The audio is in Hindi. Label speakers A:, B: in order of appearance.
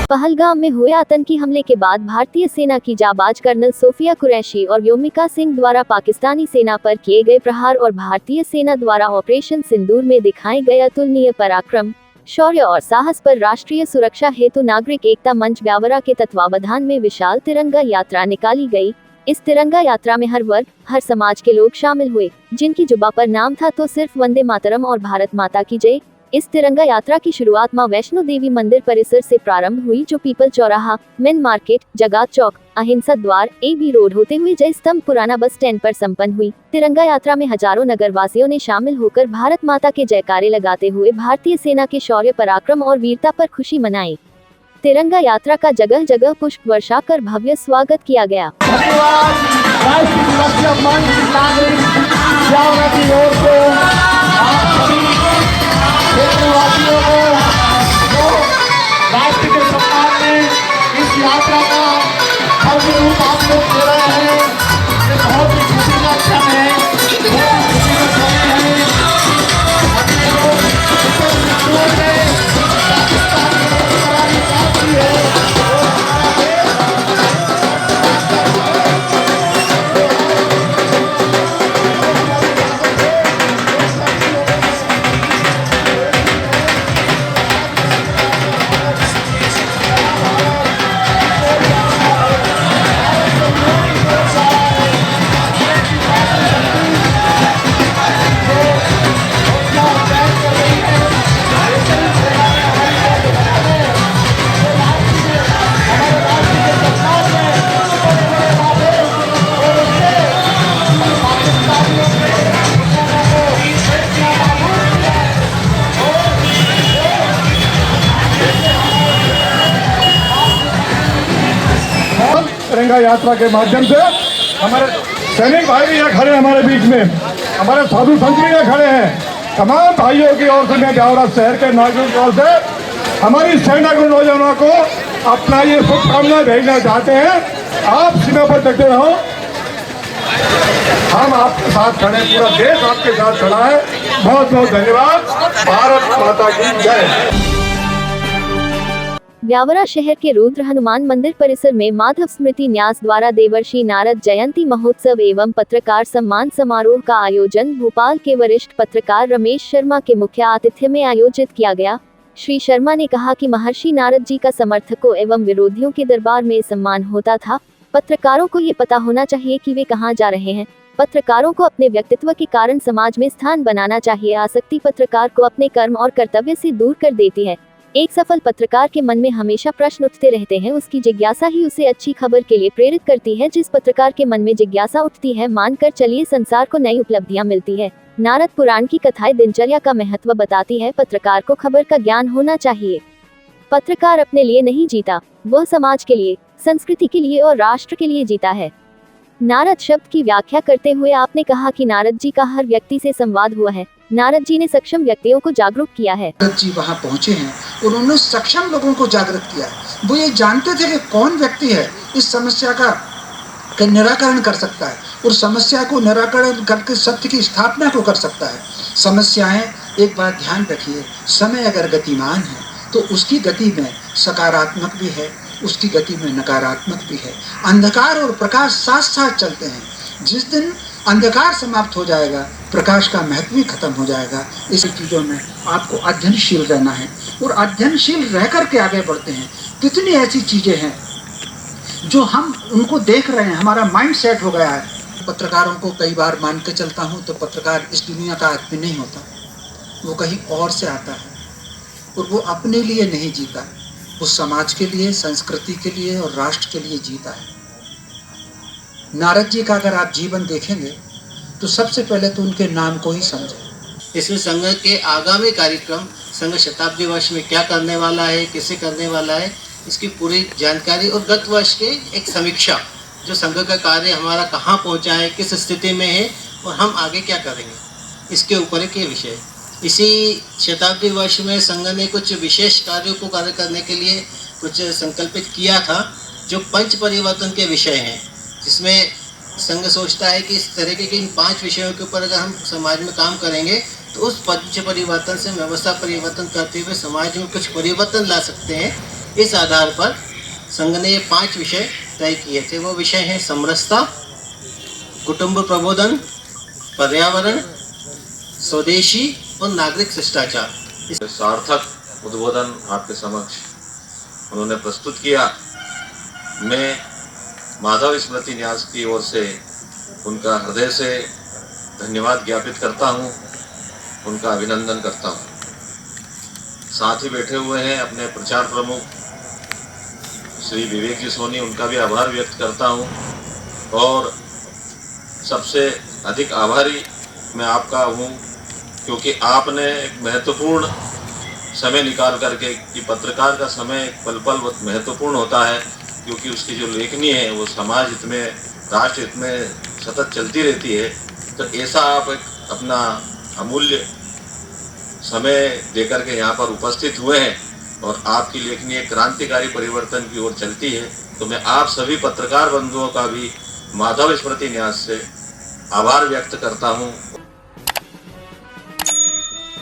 A: पहलगाम में हुए आतंकी हमले के बाद भारतीय सेना की जाबाज कर्नल सोफिया कुरैशी और व्योमिका सिंह द्वारा पाकिस्तानी सेना पर किए गए प्रहार और भारतीय सेना द्वारा ऑपरेशन सिंदूर में दिखाए गए अतुलनीय पराक्रम, शौर्य और साहस पर राष्ट्रीय सुरक्षा हेतु नागरिक एकता मंच ब्यावरा के तत्वावधान में विशाल तिरंगा यात्रा निकाली गई। इस तिरंगा यात्रा में हर वर्ग, हर समाज के लोग शामिल हुए, जिनकी जुबा पर नाम था तो सिर्फ वंदे मातरम और भारत माता की जय। इस तिरंगा यात्रा की शुरुआत मां वैष्णो देवी मंदिर परिसर से प्रारंभ हुई, जो पीपल चौराहा, मेन मार्केट, जगात चौक, अहिंसा द्वार, AB रोड होते हुए जय स्तंभ पुराना बस स्टैंड पर संपन्न हुई। तिरंगा यात्रा में हजारों नगरवासियों ने शामिल होकर भारत माता के जयकारे लगाते हुए भारतीय सेना के शौर्य, पराक्रम और वीरता पर खुशी मनाई। तिरंगा यात्रा का जगह जगह पुष्प वर्षा कर भव्य स्वागत किया गया।
B: राष्ट्र के सम्मान में इस यात्रा का भव्य रूप आप लोग दे रहे हैं, ये बहुत ही खुशी का क्षण है, बहुत ही खुशी का समय है। अपने लोग पाकिस्तान में हमारी साथी है और हमारा तिरंगा यात्रा के माध्यम से हमारे सैनिक भाई भी यहाँ खड़े हैं, हमारे बीच में हमारे साधु संत भी यहाँ खड़े हैं। तमाम भाइयों की ओर से मैं ब्यावरा शहर के नागरिकों की ओर से हमारी सेना के नौजवानों को अपना ये शुभकामनाएं भेजना चाहते हैं। आप सीमा पर डटे रहो, हम आपके साथ खड़े, पूरा देश आपके साथ खड़ा है। बहुत बहुत धन्यवाद। भारत माता की जय।
A: ब्यावरा शहर के रुद्र हनुमान मंदिर परिसर में माधव स्मृति न्यास द्वारा देवर्षि नारद जयंती महोत्सव एवं पत्रकार सम्मान समारोह का आयोजन भोपाल के वरिष्ठ पत्रकार रमेश शर्मा के मुख्य आतिथ्य में आयोजित किया गया। श्री शर्मा ने कहा कि महर्षि नारद जी का समर्थकों एवं विरोधियों के दरबार में सम्मान होता था। पत्रकारों को ये पता होना चाहिए कि वे कहाँ जा रहे हैं। पत्रकारों को अपने व्यक्तित्व के कारण समाज में स्थान बनाना चाहिए। आसक्ति पत्रकार को अपने कर्म और कर्तव्य से दूर कर देती है। एक सफल पत्रकार के मन में हमेशा प्रश्न उठते रहते हैं, उसकी जिज्ञासा ही उसे अच्छी खबर के लिए प्रेरित करती है। जिस पत्रकार के मन में जिज्ञासा उठती है, मानकर चलिए संसार को नई उपलब्धियां मिलती है। नारद पुराण की कथाएं दिनचर्या का महत्व बताती है। पत्रकार को खबर का ज्ञान होना चाहिए। पत्रकार अपने लिए नहीं जीता, वह समाज के लिए, संस्कृति के लिए और राष्ट्र के लिए जीता है। नारद शब्द की व्याख्या करते हुए आपने कहा कि नारद जी का हर व्यक्ति से संवाद हुआ है। नारद जी ने सक्षम व्यक्तियों को जागरूक किया है।
C: नारद जी वहाँ पहुँचे हैं, उन्होंने सक्षम लोगों को जागृत किया है। वो ये जानते थे कि कौन व्यक्ति है इस समस्या का निराकरण कर सकता है और समस्या को निराकरण करके सत्य की स्थापना को कर सकता है। समस्याएं, एक बात ध्यान रखिए, समय अगर गतिमान है तो उसकी गति में सकारात्मक भी है, उसकी गति में नकारात्मक भी है। अंधकार और प्रकाश साथ साथ चलते हैं। जिस दिन अंधकार समाप्त हो जाएगा, प्रकाश का महत्व भी खत्म हो जाएगा। इस चीज़ों में आपको अध्ययनशील रहना है और अध्ययनशील रह कर के आगे बढ़ते हैं। कितनी ऐसी चीज़ें हैं जो हम उनको देख रहे हैं, हमारा माइंड सेट हो गया है। पत्रकारों को कई बार मान के चलता हूँ तो पत्रकार इस दुनिया का आदमी नहीं होता, वो कहीं और से आता है और वो अपने लिए नहीं जीता, वो समाज के लिए, संस्कृति के लिए और राष्ट्र के लिए जीता है। नारद जी का अगर आप जीवन देखेंगे तो सबसे पहले तो उनके नाम को ही समझें।
D: इसमें संघ के आगामी कार्यक्रम, संघ शताब्दी वर्ष में क्या करने वाला है, कैसे करने वाला है, इसकी पूरी जानकारी और गत वर्ष के एक समीक्षा, जो संघ का कार्य हमारा कहाँ पहुँचा है, किस स्थिति में है और हम आगे क्या करेंगे, इसके ऊपर एक ये विषय। इसी शताब्दी वर्ष में संघ ने कुछ विशेष कार्यों को कार्य करने के लिए कुछ संकल्पित किया था, जो पंच परिवर्तन के विषय हैं, जिसमें संघ सोचता है कि इस तरीके के इन 5 विषयों के ऊपर अगर हम समाज में काम करेंगे तो उस पंच परिवर्तन से व्यवस्था परिवर्तन करते हुए समाज में कुछ परिवर्तन ला सकते हैं। इस आधार पर संघ ने 5 विषय तय किए थे। वो विषय हैं समरसता, कुटुंब प्रबोधन, पर्यावरण, स्वदेशी और नागरिक शिष्टाचार।
E: सार्थक उद्बोधन आपके समक्ष उन्होंने प्रस्तुत किया। मैं माधव स्मृति न्यास की ओर से उनका हृदय से धन्यवाद ज्ञापित करता हूं, उनका अभिनंदन करता हूं। साथ ही बैठे हुए हैं अपने प्रचार प्रमुख श्री विवेक जी सोनी, उनका भी आभार व्यक्त करता हूं। और सबसे अधिक आभारी मैं आपका हूं, क्योंकि आपने एक महत्वपूर्ण समय निकाल करके, कि पत्रकार का समय पल पल बहुत महत्वपूर्ण होता है, क्योंकि उसकी जो लेखनी है वो समाज हित में, राष्ट्र हित में सतत चलती रहती है। तो ऐसा आप एक अपना अमूल्य समय देकर के यहाँ पर उपस्थित हुए हैं और आपकी लेखनी एक क्रांतिकारी परिवर्तन की ओर चलती है। तो मैं आप सभी पत्रकार बंधुओं का भी माधव स्मृति न्यास से आभार व्यक्त करता हूँ।